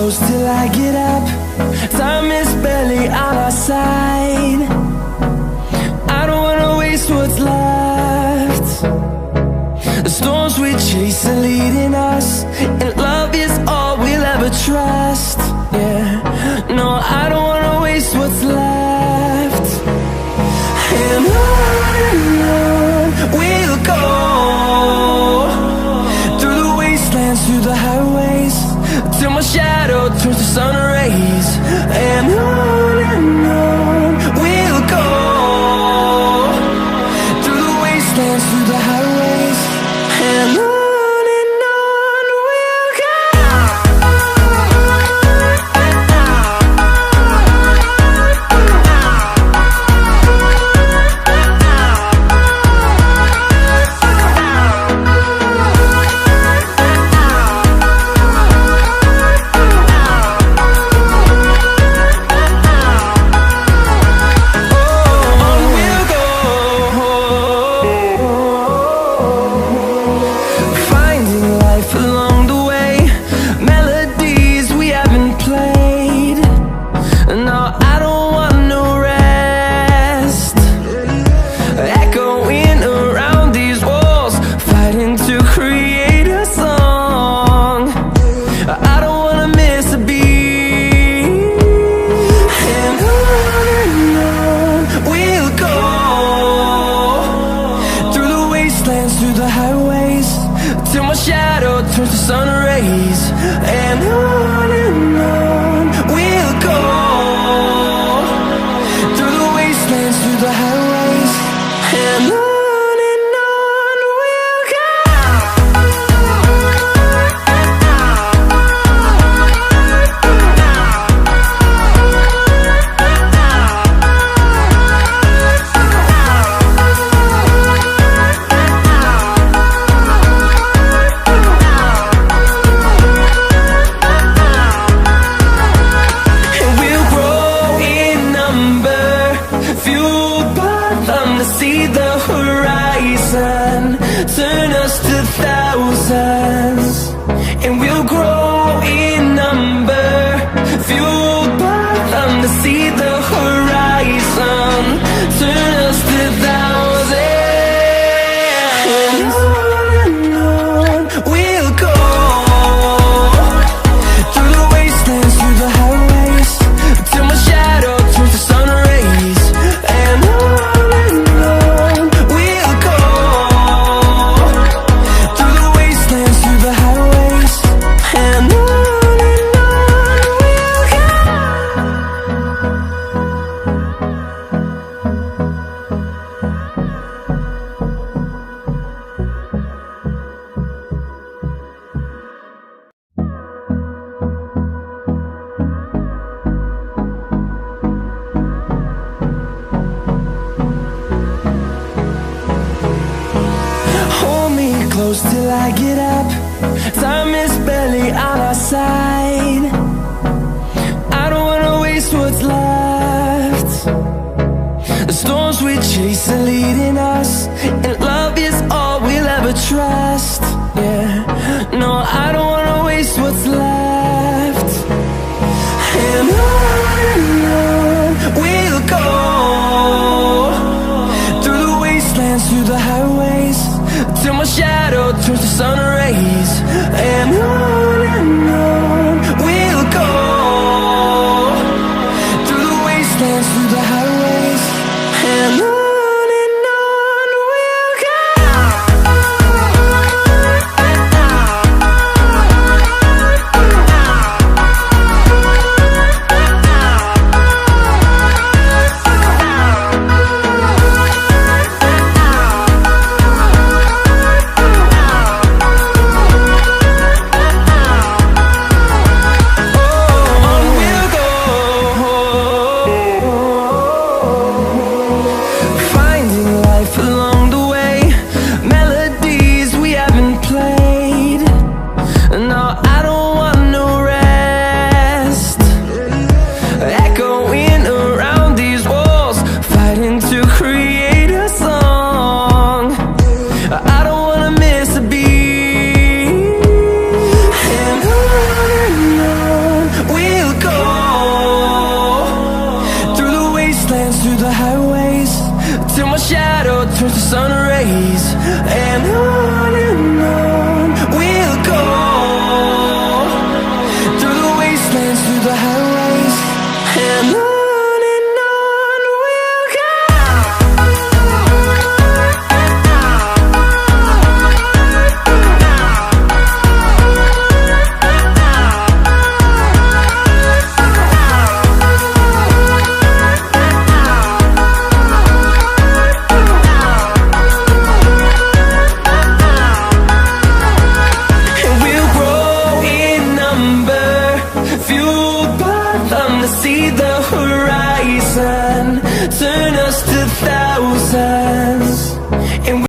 close till I get up. Time is barely on our side. I don't wanna waste what's left. The storms we chase are leading us, and love is all we'll ever trust. Yeah, no, I don't wanna waste what's left. And on we'll go, through the wastelands, through the highways, till my shadow turns to sun rays. And on we'll go, through the wastelands, through the highways, and on we'll go. Through the highways, till my shadow turns to sun rays. And on we'll go, through the wastelands, through the highways, and on we'll go. See the horizon, turn us to thousands, and we'll grow in number, fueled by them. To see the horizon, turn us to thousands, and on we'll go, through the wastelands, through the highways, till my shadow turns to sun rays. And close till I get up. Time is barely on our side. I don't wanna waste what's left. The storms we chase are leading us, and love is all we'll ever trust. Yeah, no, I don't wanna waste what's left. And on we'll go, through the wastelands, through the highways, till my shadow turns to sun rays. And on we'll go, through the wastelands, through the highways, and on we'll go. wastelands, through the highways, till my shadow turns to sun rays. And on we'll go, through the wastelands, through the highways, and on. See the horizon, turn us to thousands.